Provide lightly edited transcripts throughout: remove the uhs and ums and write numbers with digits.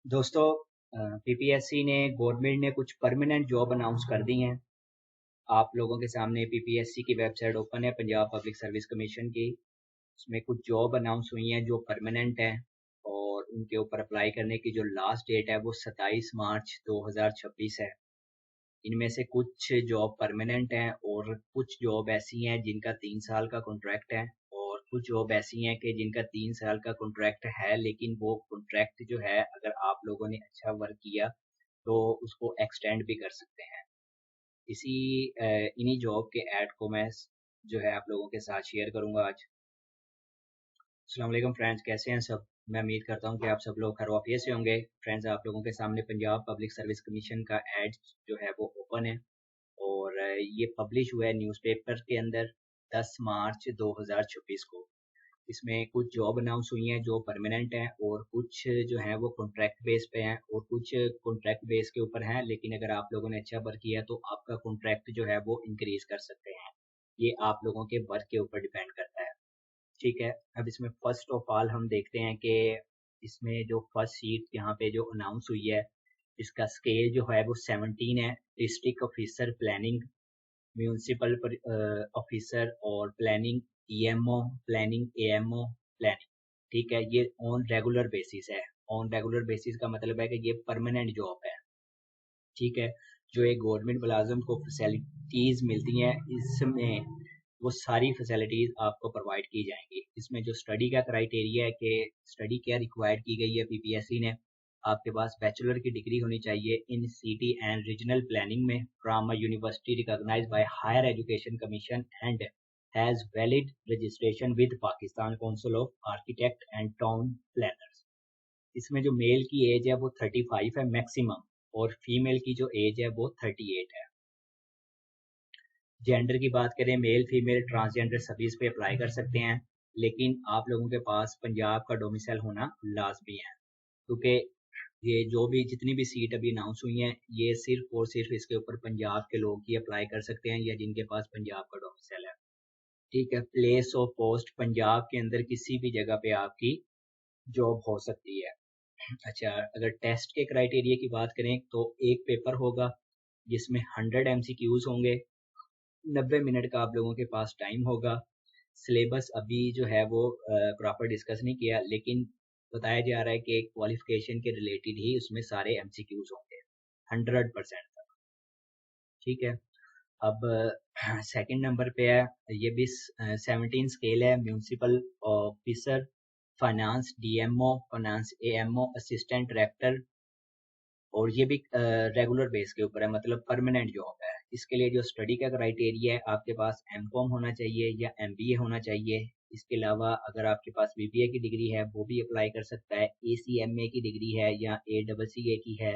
दोस्तों, पीपीएससी ने गवर्नमेंट ने कुछ परमानेंट जॉब अनाउंस कर दी हैं। आप लोगों के सामने पीपीएससी की वेबसाइट ओपन है, पंजाब पब्लिक सर्विस कमीशन की। उसमें कुछ जॉब अनाउंस हुई हैं जो परमानेंट हैं और उनके ऊपर अप्लाई करने की जो लास्ट डेट है वो 27 मार्च 2026 है। इनमें से कुछ जॉब परमानेंट हैं और कुछ जॉब ऐसी हैं जिनका 3 साल का कॉन्ट्रैक्ट है और कुछ जॉब ऐसी हैं कि जिनका 3 साल का कॉन्ट्रैक्ट है, लेकिन वो कॉन्ट्रैक्ट जो है अगर आप लोगों ने अच्छा वर्क किया तो उसको एक्सटेंड भी कर सकते हैं। इन्हीं जॉब के ऐड को मैं जो है आप लोगों के साथ शेयर करूंगा आज। अस्सलाम वालेकुम फ्रेंड्स, कैसे हैं सब। मैं उम्मीद करता हूं कि आप सब लोग खैर वाफियत से होंगे। फ्रेंड्स, आप लोगों के सामने पंजाब पब्लिक सर्विस कमीशन का ऐड जो है वो ओपन है और ये पब्लिश हुआ है न्यूज़पेपर के अंदर 10 मार्च 2026 को। इसमें कुछ जॉब अनाउंस हुई हैं जो परमानेंट हैं और कुछ जो हैं वो कॉन्ट्रैक्ट बेस पे हैं और कुछ कॉन्ट्रैक्ट बेस के ऊपर हैं, लेकिन अगर आप लोगों ने अच्छा वर्क किया तो आपका कॉन्ट्रैक्ट जो है वो इंक्रीज कर सकते हैं। ये आप लोगों के वर्क के ऊपर डिपेंड करता है। ठीक है, अब इसमें फर्स्ट ऑफ ऑल हम देखते हैं कि इसमें जो फर्स्ट सीट यहाँ पे जो अनाउंस हुई है इसका स्केल जो है वो 17 है। District officer planning, municipal officer और planning EMO, planning AMO, planning. ठीक है, ये ऑन रेगुलर बेसिस है। ऑन रेगुलर बेसिस का मतलब है कि ये परमानेंट जॉब है। ठीक है, जो एक गवर्नमेंट मुलाजम को फैसिलिटीज मिलती हैं इसमें वो सारी फैसिलिटीज आपको प्रोवाइड की जाएंगी। इसमें जो स्टडी का क्राइटेरिया है कि स्टडी क्या रिक्वायर्ड की गई है पीपीएससी ने, आपके पास बैचलर की डिग्री होनी चाहिए in city and regional planning में from a university recognised by higher education commission and has valid registration with Pakistan council of architect and town planners. इसमें जो मेल की एज है वो 35 है मैक्सिमम और फीमेल की जो एज है वो 38 है। जेंडर की बात करें, मेल फीमेल ट्रांसजेंडर सभी इस पे अप्लाई कर सकते हैं, लेकिन आप लोगों के पास पंजाब का डोमिसाइल होना लाजमी है, क्योंकि ये जो भी जितनी भी सीट अभी अनाउंस हुई हैं ये सिर्फ और सिर्फ इसके ऊपर पंजाब के लोग ही अप्लाई कर सकते हैं या जिनके पास पंजाब का डोमिसाइल है। ठीक है, प्लेस ऑफ पोस्ट पंजाब के अंदर किसी भी जगह पे आपकी जॉब हो सकती है। अच्छा, अगर टेस्ट के क्राइटेरिया की बात करें तो एक पेपर होगा जिसमें 100 एमसीक्यूज होंगे। 90 मिनट का आप लोगों के पास टाइम होगा। सिलेबस अभी जो है वो प्रॉपर डिस्कस नहीं किया, लेकिन बताया जा रहा है कि क्वालिफिकेशन के रिलेटेड ही उसमें सारे एमसीक्यूज होंगे 100% तक। ठीक है, अब सेकंड नंबर पे है, ये भी 17 स्केल है। Municipal officer, finance DMO, finance AMO, assistant director, और ये भी रेगुलर बेस के ऊपर है, मतलब परमानेंट जॉब है। इसके लिए जो स्टडी का क्राइटेरिया है, आपके पास एमकॉम होना चाहिए या एमबीए होना चाहिए। इसके अलावा अगर आपके पास बीबीए की डिग्री है वो भी अप्लाई कर सकता है। एसीएमए की डिग्री है या एडबलसीए की है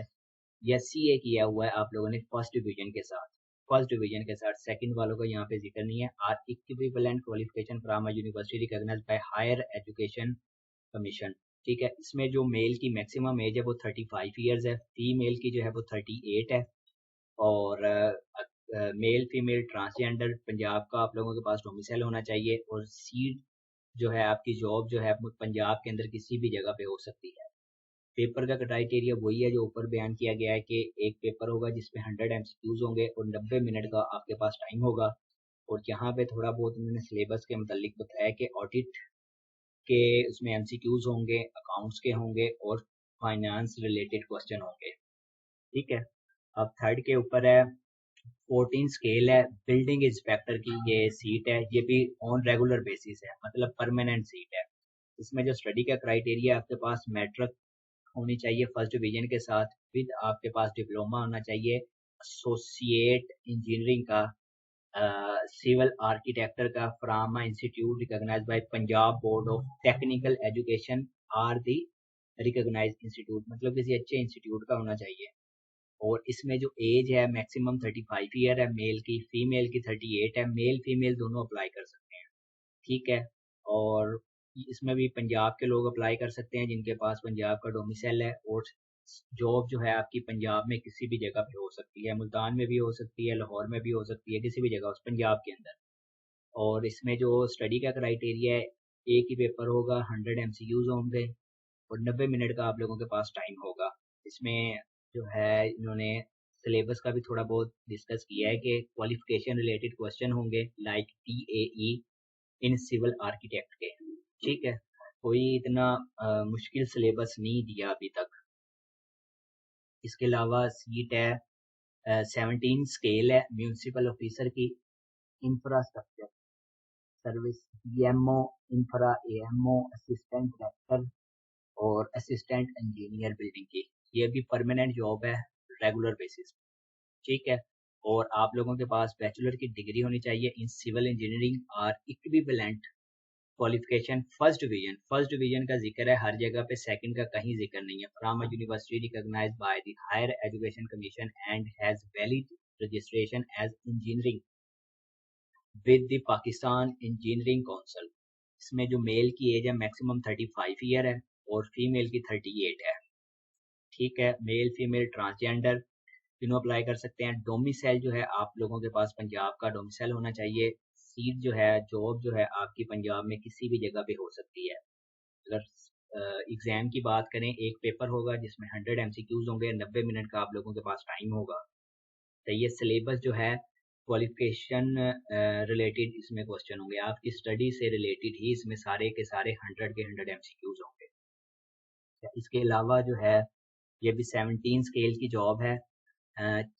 या सीए किया हुआ है आप लोगों ने फर्स्ट डिवीजन के साथ। फर्स्ट डिवीजन के साथ सेकंड वालों का यहाँ पे जिक्र नहीं है। Or equivalent qualification from a university recognised by higher education commission. ठीक है, इसमें जो मेल की मैक्सिमम एज है वो 35 ईयर्स है, फीमेल की जो है वो 38 है। और मेल फीमेल ट्रांसजेंडर पंजाब का आप लोगों के पास डोमिसाइल होना चाहिए और सीट जो है आपकी जॉब जो है वो पंजाब के अंदर किसी भी जगह पे हो सकती है। पेपर का क्राइटेरिया वही है जो ऊपर बयान किया गया है कि एक पेपर होगा जिसमें 100 एमसीक्यूज होंगे और 90 मिनट का आपके पास टाइम होगा। और यहाँ पे थोड़ा बहुत उन्होंने सिलेबस के मतलब बताया कि ऑडिट के उसमें एमसीक्यूज होंगे, अकाउंट्स के होंगे और फाइनेंस रिलेटेड क्वेश्चन होंगे। ठीक है, अब थर्ड के ऊपर है 14 स्केल है। बिल्डिंग इंस्पेक्टर की ये सीट है, ये भी ऑन रेगुलर बेसिस है, मतलब परमानेंट सीट है। इसमें जो स्टडी का क्राइटेरिया आपके पास मैट्रिक होनी चाहिए फर्स्ट डिवीजन के साथ, विद आपके पास डिप्लोमा होना चाहिए एसोसिएट इंजीनियरिंग का, सिविल आर्किटेक्चर का from institute recognised by Punjab board of technical education or the recognised institute, मतलब किसी अच्छे इंस्टीट्यूट का होना चाहिए। और इसमें जो एज है मैक्सिमम 35 ईयर है मेल की, फीमेल की 38 है। मेल फीमेल दोनों अप्लाई कर सकते हैं। ठीक है, और इसमें भी पंजाब के लोग अप्लाई कर सकते हैं जिनके पास पंजाब का डोमिसाइल है। और जॉब जो है आपकी पंजाब में किसी भी जगह पे हो सकती है, मुल्तान में भी हो सकती है, लाहौर में भी हो सकती है, किसी भी जगह उस पंजाब के अंदर। और इसमें जो स्टडी का क्राइटेरिया है, एक ही पेपर होगा, 100 एमसीक्यूज होंगे और 90 मिनट का आप लोगों के पास टाइम होगा। इसमें जो है इन्होंने सिलेबस का भी थोड़ा बहुत डिस्कस किया है कि क्वालिफिकेशन रिलेटेड क्वेश्चन होंगे like TAE in civil architect के। ठीक है, कोई इतना मुश्किल सिलेबस नहीं दिया अभी तक। इसके अलावा सीट है 17 स्केल है म्यूनसिपल ऑफिसर की, infrastructure service DMO, infra AMO, assistant director और असिस्टेंट इंजीनियर बिल्डिंग की। ये भी परमानेंट जॉब है रेगुलर बेसिस। ठीक है, और आप लोगों के पास बैचलर की डिग्री होनी चाहिए इन सिविल इंजीनियरिंग और इक्विवेलेंट क्वालिफिकेशन फर्स्ट डिवीजन का जिक्र है हर जगह पे, सेकंड का कहीं जिक्र नहीं है। From a university recognised by the higher education commission and has valid registration as engineering with the Pakistan engineering council. इसमें जो मेल की एज है मैक्सिमम 35 ईयर है और फीमेल की 38 है। ठीक है, मेल फीमेल ट्रांसजेंडर तीनों अप्लाई कर सकते हैं। डोमिसाइल जो है आप लोगों के पास पंजाब का डोमिसाइल होना चाहिए। सीट जो है जॉब जो है आपकी पंजाब में किसी भी जगह पे हो सकती है। अगर एग्ज़ाम की बात करें, एक पेपर होगा जिसमें 100 MCQs होंगे, 90 मिनट का आप लोगों के पास टाइम होगा। तो ये सिलेबस जो है क्वालिफिकेशन रिलेटेड इसमें क्वेश्चन होंगे, आपकी स्टडी से रिलेटेड ही इसमें सारे के सारे 100 के 100 MCQs होंगे। इसके अलावा जो है ये भी 17 स्केल की जॉब है।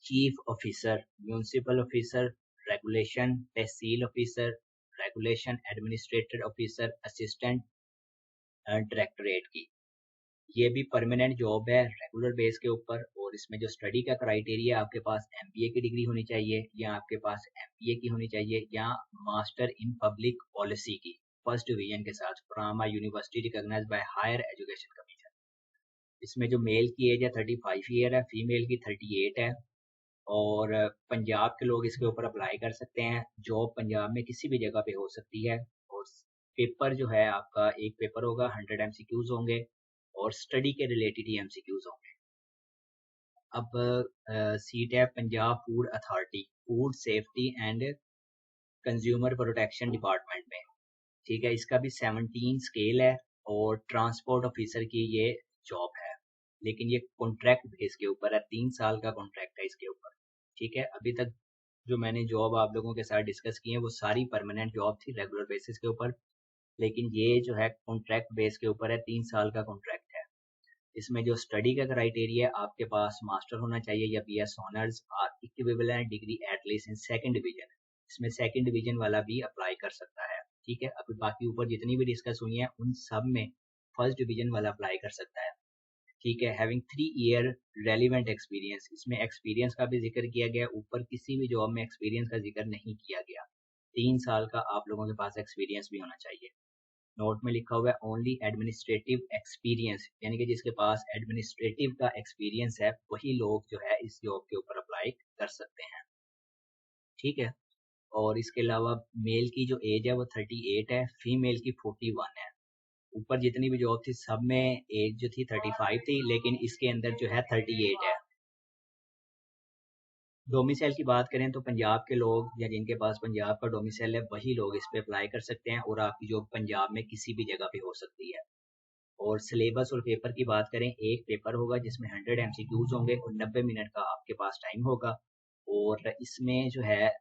Chief officer, municipal officer, regulation, tehsil officer, regulation administrator officer, assistant directorate की। ये भी परमानेंट जॉब है रेगुलर बेस के ऊपर। और इसमें जो स्टडी का क्राइटेरिया, आपके पास MBA की डिग्री होनी चाहिए या आपके पास MBA की होनी चाहिए या मास्टर इन पब्लिक पॉलिसी की फर्स्ट डिवीजन के साथ from a university recognised by higher education commission. इसमें जो मेल की एज है 35 ईयर है, फीमेल की 38 है। और पंजाब के लोग इसके ऊपर अप्लाई कर सकते हैं। जॉब पंजाब में किसी भी जगह पे हो सकती है। और पेपर जो है आपका एक पेपर होगा, 100 MCQs होंगे और स्टडी के रिलेटेड ही MCQs होंगे। अब सीट है Punjab food authority, food safety and consumer protection department में। ठीक है, इसका भी 17 स्केल है और ट्रांसपोर्ट ऑफिसर की ये जॉब है, लेकिन ये कॉन्ट्रैक्ट बेस के ऊपर है, 3 साल का कॉन्ट्रैक्ट है इसके ऊपर। ठीक है, अभी तक जो मैंने जॉब आप लोगों के साथ डिस्कस की है वो सारी परमानेंट जॉब थी रेगुलर बेसिस के ऊपर, लेकिन ये जो है कॉन्ट्रैक्ट बेस के ऊपर है, 3 साल का कॉन्ट्रैक्ट है। इसमें जो स्टडी का क्राइटेरिया, आपके पास मास्टर होना चाहिए या BS ऑनर्स और equivalent degree at least in second division. इसमें सेकंड डिवीजन वाला भी अप्लाई कर सकता है। ठीक है, अभी बाकी ऊपर जितनी भी डिस्कस हुई है उन सब में फर्स्ट डिवीजन वाला अप्लाई कर सकता है। ठीक है, हैविंग 3 ईयर रेलिवेंट एक्सपीरियंस, इसमें एक्सपीरियंस का भी जिक्र किया गया, ऊपर किसी भी जॉब में एक्सपीरियंस का जिक्र नहीं किया गया। 3 साल का आप लोगों के पास एक्सपीरियंस भी होना चाहिए। नोट में लिखा हुआ है ओनली एडमिनिस्ट्रेटिव एक्सपीरियंस, यानी कि जिसके पास एडमिनिस्ट्रेटिव का एक्सपीरियंस है वही लोग जो है इस जॉब के ऊपर अप्लाई कर सकते हैं। ठीक है, और इसके अलावा मेल की जो एज है वो 38 है, फीमेल की 41 है। ऊपर जितनी भी जॉब थी सब में एज जो थी 35 थी, लेकिन इसके अंदर जो है 38 है। डोमिसाइल की बात करें तो पंजाब के लोग या जिनके पास पंजाब का डोमिसाइल है वही लोग इस पे अप्लाई कर सकते हैं और आपकी जॉब पंजाब में किसी भी जगह पे हो सकती है। और सिलेबस और पेपर की बात करें, एक पेपर होगा जिसमें 100 MCQs होंगे और 90 मिनट का आपके पास टाइम होगा। और इसमें जो है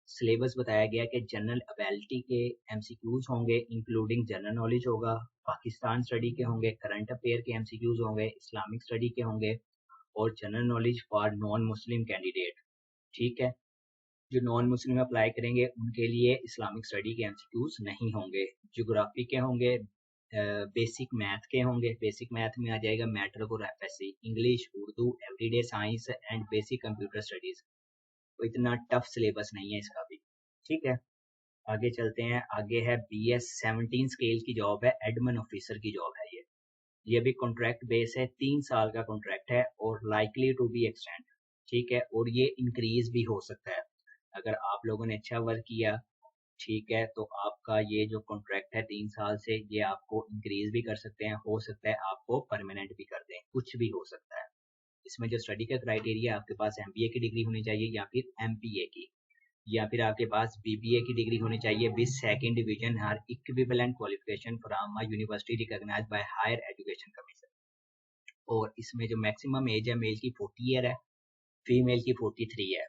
सिलेबस बताया गया कि जनरल एबिलिटी के MCQs होंगे, इंक्लूडिंग जनरल नॉलेज होगा, पाकिस्तान स्टडी के होंगे, करंट अफेयर के MCQs होंगे, इस्लामिक स्टडी के होंगे और general knowledge for non Muslim candidate. ठीक है, जो नॉन मुस्लिम अप्लाई करेंगे उनके लिए इस्लामिक स्टडी के MCQs नहीं होंगे। ज्योग्राफी के होंगे, बेसिक मैथ के होंगे, बेसिक मैथ में आ जाएगा मैट्रिक और FSC, English, Urdu, everyday science and basic computer studies. तो इतना टफ सिलेबस नहीं है इसका भी। ठीक है, आगे चलते हैं। आगे है BS 17 स्केल की जॉब है, एडमिन ऑफिसर की जॉब है ये भी कॉन्ट्रैक्ट बेस है, 3 साल का कॉन्ट्रैक्ट है और लाइकली टू बी एक्सटेंड। ठीक है, और ये इंक्रीज भी हो सकता है अगर आप लोगों ने अच्छा वर्क किया। ठीक है, तो आपका ये जो कॉन्ट्रैक्ट है 3 साल से, ये आपको इंक्रीज भी कर सकते हैं, हो सकता है आपको परमानेंट भी कर दें, कुछ भी हो सकता है। इसमें जो स्टडी का क्राइटेरिया, आपके पास MBA की डिग्री होनी चाहिए या फिर MPA की, या फिर आपके पास BBA की डिग्री होनी चाहिए with second division or equivalent qualification from a university recognised by higher education commission. और इसमें जो मैक्सिमम एज है मेल की 40 ईयर है, फीमेल की 43 है।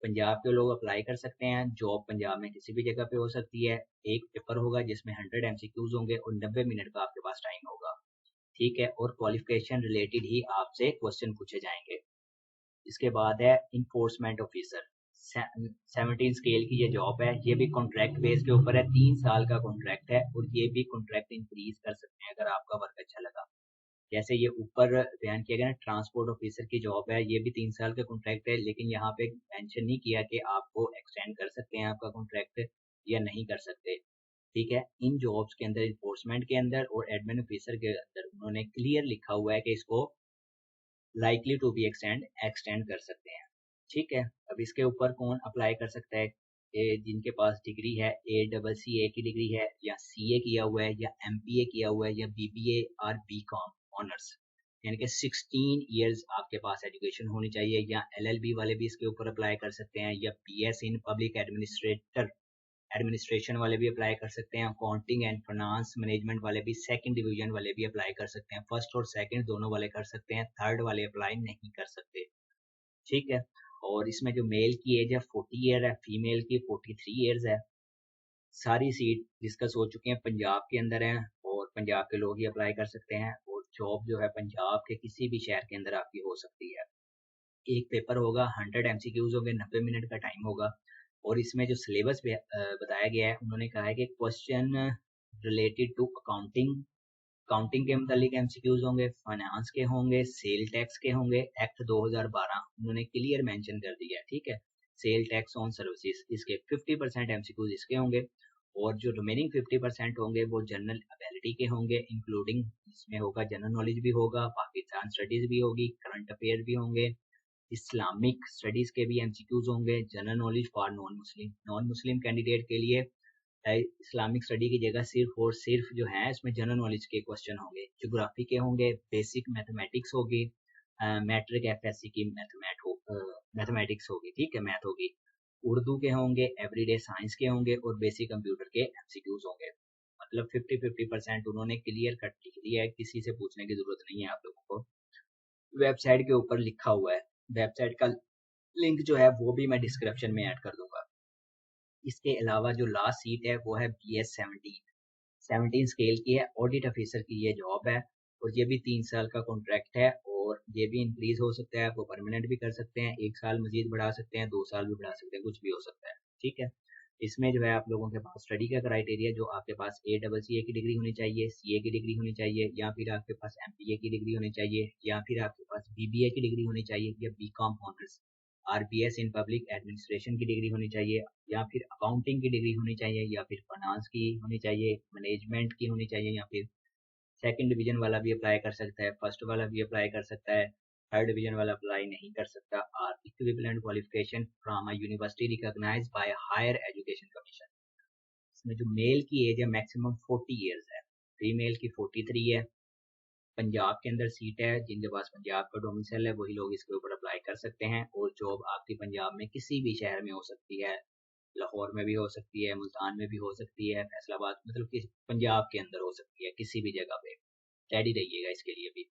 पंजाब के लोग अप्लाई कर सकते हैं। जॉब पंजाब में किसी भी जगह पे हो सकती है। एक पेपर होगा जिसमें 100 एमसीक्यूज होंगे और 90 मिनट का आपके पास टाइम होगा, ठीक है। और क्वालिफिकेशन रिलेटेड ही आपसे क्वेश्चन पूछे जाएंगे। इसके बाद है इन्फोर्समेंट ऑफिसर, 17 स्केल की ये जॉब है। ये भी कॉन्ट्रैक्ट बेस के ऊपर है, 3 साल का कॉन्ट्रैक्ट है और ये भी कॉन्ट्रैक्ट इंक्रीज कर सकते हैं अगर आपका वर्क अच्छा लगा। जैसे ये ऊपर बयान किया गया ना, ट्रांसपोर्ट ऑफिसर की जॉब है, ये भी 3 साल का कॉन्ट्रैक्ट है, लेकिन यहाँ पे मेंशन नहीं किया कि आपको एक्सटेंड कर सकते हैं आपका कॉन्ट्रैक्ट या नहीं कर सकते, ठीक है। इन जॉब्स के अंदर, इन्फोर्समेंट के अंदर और एडमिन ऑफिसर के अंदर उन्होंने क्लियर लिखा हुआ है कि इसको लाइकली टू बी एक्सटेंड कर सकते हैं, ठीक है। अब इसके ऊपर कौन अप्लाई कर सकता है? जिनके पास डिग्री है, ACCA की डिग्री है या CA किया हुआ है या MPA किया हुआ है या BBA और BCom ऑनर्स, यानी कि 16 इयर्स आपके पास एजुकेशन होनी चाहिए। या LLB वाले भी इसके ऊपर अप्लाई कर सकते हैं, या PS इन पब्लिक एडमिनिस्ट्रेशन वाले भी अप्लाई कर सकते हैं। अकाउंटिंग एंड फाइनेंस मैनेजमेंट वाले भी, सेकंड डिवीजन वाले भी अप्लाई कर सकते हैं। फर्स्ट और सेकंड दोनों वाले कर सकते हैं, थर्ड वाले अप्लाई नहीं कर सकते, ठीक है। और इसमें जो मेल की एज है 40 ईयर है, फीमेल की 43 ईयर्स है। सारी सीट डिस्कस हो चुकी हैं, पंजाब के अंदर हैं और पंजाब के लोग ही अप्लाई कर सकते हैं। और जॉब जो है पंजाब के किसी भी शहर के अंदर आपकी हो सकती है। एक पेपर होगा, 100 एमसीक्यूज होंगे, 90 मिनट का टाइम होगा। और इसमें जो सिलेबस बताया गया है, उन्होंने कहा है कि क्वेश्चन रिलेटेड टू अकाउंटिंग के मतलब एमसीक्यूज होंगे, फाइनेंस के होंगे, सेल टैक्स के होंगे, एक्ट 2012 उन्होंने क्लियर मेंशन कर दिया है, ठीक है। सेल टैक्स ऑन सर्विसेज, इसके 50% एमसीक्यूज इसके होंगे। और जो रिमेनिंग 50% होंगे वो जनरल एबिलिटी के होंगे, इंक्लूडिंग इसमें होगा जनरल नॉलेज भी होगा, पाकिस्तान स्टडीज भी होगी, करंट अफेयर भी होंगे, इस्लामिक स्टडीज के भी एमसीक्यूज होंगे, general knowledge for non Muslim candidate के लिए इस्लामिक स्टडी की जगह सिर्फ और सिर्फ जो है इसमें जनरल नॉलेज के क्वेश्चन होंगे, ज्योग्राफी के होंगे, बेसिक मैथमेटिक्स होगी, मैट्रिक FSC की मैथमेटिक्स होगी, ठीक है, मैथ होगी, उर्दू के होंगे, एवरीडे साइंस के होंगे और बेसिक कंप्यूटर के एमसीक्यूज होंगे। मतलब 50-50% उन्होंने क्लियर कट लिख दिया है, किसी से पूछने की जरूरत नहीं है आप लोगों को। वेबसाइट के ऊपर लिखा हुआ है, वेबसाइट का लिंक जो है वो भी मैं डिस्क्रिप्शन में ऐड कर दूंगा। इसके अलावा जो लास्ट सीट है वो है BS 17 स्केल की है, ऑडिट ऑफिसर की ये जॉब है और ये भी 3 साल का कॉन्ट्रैक्ट है और ये भी इंक्रीज हो सकता है, वो परमानेंट भी कर सकते हैं, 1 साल मजीद बढ़ा सकते हैं, 2 साल भी बढ़ा सकते हैं, कुछ भी हो सकता है, ठीक है। इसमें जो है आप लोगों के पास स्टडी का क्राइटेरिया, जो आपके पास ACCA की डिग्री होनी चाहिए, CA की डिग्री होनी चाहिए, या फिर आपके पास MPA की डिग्री होनी चाहिए, या फिर आपके पास BBA की डिग्री होनी चाहिए, या BCom honours, RBS in public administration की डिग्री होनी चाहिए, या फिर अकाउंटिंग की डिग्री होनी चाहिए, या फिर फाइनेंस की होनी चाहिए, मैनेजमेंट की होनी चाहिए, या फिर सेकंड डिवीजन वाला भी अप्लाई कर सकता है, फर्स्ट वाला भी अप्लाई कर सकता है, थर्ड डिवीजन वाला अप्लाई नहीं कर सकता। और equivalent qualification from a university recognised by higher education commission. इसमें जो मेल की एज है मैक्सिमम 40 इयर्स है, फीमेल की 43 है। पंजाब के अंदर सीट है, जिनके पास पंजाब का डोमिसाइल है वही लोग इसके ऊपर अप्लाई कर सकते हैं। और जॉब आपकी पंजाब में किसी भी शहर में हो सकती है, लाहौर में भी हो सकती है, मुल्तान में भी हो सकती है, फैसलाबाद, मतलब कि पंजाब के अंदर हो सकती है किसी भी जगह पे। रेडी रहिएगा इसके लिए भी।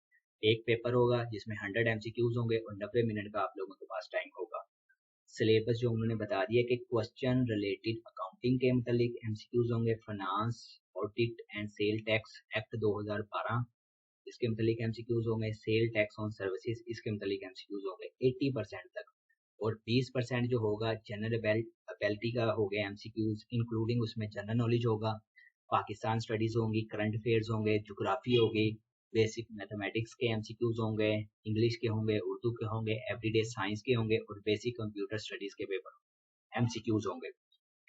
एक पेपर होगा जिसमें 100 एमसीक्यूज होंगे और 90 मिनट का आप लोगों के पास टाइम होगा। सिलेबस जो उन्होंने बता दिया कि क्वेश्चन रिलेटेड अकाउंटिंग के मतलब एमसीक्यूज होंगे, finance, audit and sale tax act 2012 इसके मतलब एमसीक्यूज होंगे, सेल टैक्स ऑन सर्विसेज इसके मतलब एमसीक्यूज होंगे 80% तक। और 20% जो होगा जनरल एबिलिटी का हो गया एमसीक्यूज, इंक्लूडिंग उसमें जनरल नॉलेज होगा, पाकिस्तान स्टडीज होंगी, करंट अफेयर्स होंगे, ज्योग्राफी होगी, बेसिक मैथमेटिक्स के एमसीक्यूज होंगे, इंग्लिश के होंगे, उर्दू के होंगे, एवरीडे साइंस के होंगे और बेसिक कंप्यूटर स्टडीज के पेपर एमसीक्यूज होंगे,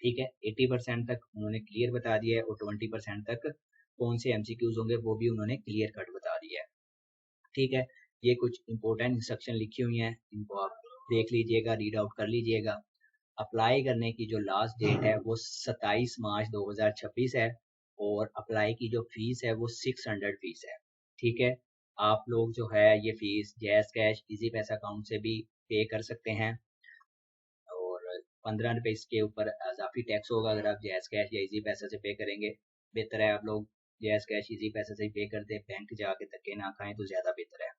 ठीक है। 80% तक उन्होंने क्लियर बता दिया है और 20% तक कौन से एमसीक्यूज होंगे वो भी उन्होंने क्लियर कट बता दिया है, ठीक है। ये कुछ इंपॉर्टेंट इंस्ट्रक्शन लिखी हुई हैं, इनको आप देख लीजिएगा, रीड आउट कर लीजिएगा। अप्लाई करने की जो लास्ट डेट है वो 27 मार्च 2026 है और अप्लाई की जो फीस है वो 600 फीस है, ठीक है। आप लोग जो है ये फीस जैज़ कैश, इजी पैसा अकाउंट से भी पे कर सकते हैं और 15 रुपये इसके ऊपर इजाफी टैक्स होगा अगर आप जैज़ कैश या इजी पैसा से पे करेंगे। बेहतर है आप लोग जैज़ कैश, इजी पैसा से ही पे कर दें, बैंक जाके धक्के ना खाएं तो ज़्यादा बेहतर है।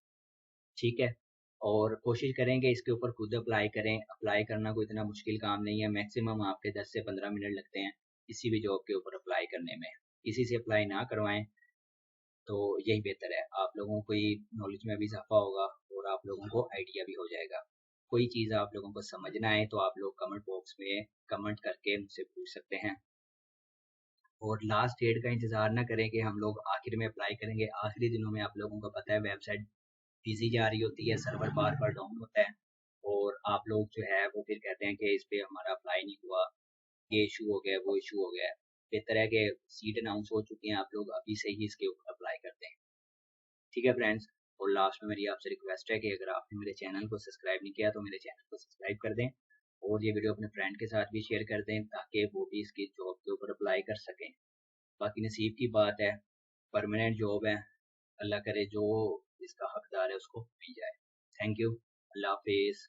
ठीक है। और कोशिश करें कि इसके ऊपर खुद अप्लाई करें। अप्लाई करना कोई इतना मुश्किल काम नहीं है, मैक्सिमम आपके 10 से 15 मिनट लगते हैं किसी भी जॉब के ऊपर अप्लाई करने में। किसी से अप्लाई ना करवाएं तो यही बेहतर है। आप लोगों को नॉलेज में भी इजाफा होगा और आप लोगों को आइडिया भी हो जाएगा। कोई चीज़ आप लोगों को समझना है तो आप लोग कमेंट बॉक्स में कमेंट करके मुझसे पूछ सकते हैं। और लास्ट डेट का इंतज़ार ना करें कि हम लोग आखिर में अप्लाई करेंगे। आखिरी दिनों में आप लोगों को पता है वेबसाइट बिजी जा रही होती है, सर्वर बार बार डाउन होता है और आप लोग जो है वो फिर कहते हैं कि इस पे हमारा अप्लाई नहीं हुआ, ये इशू हो गया, वो इशू हो गया। बेहतर है कि सीट अनाउंस हो चुकी हैं, आप लोग अभी से ही इसके ऊपर अप्लाई करते हैं। ठीक है फ्रेंड्स। और लास्ट में मेरी आपसे रिक्वेस्ट है कि अगर आपने मेरे चैनल को सब्सक्राइब नहीं किया तो मेरे चैनल को सब्सक्राइब कर दें और ये वीडियो अपने फ्रेंड के साथ भी शेयर कर दें ताकि वो भी इसकी जॉब के ऊपर अप्लाई कर सकें। बाकी नसीब की बात है, परमानेंट जॉब है, अल्लाह करे जो इसका हकदार है उसको मिल जाए। Thank you. अल्लाह हाफिज़।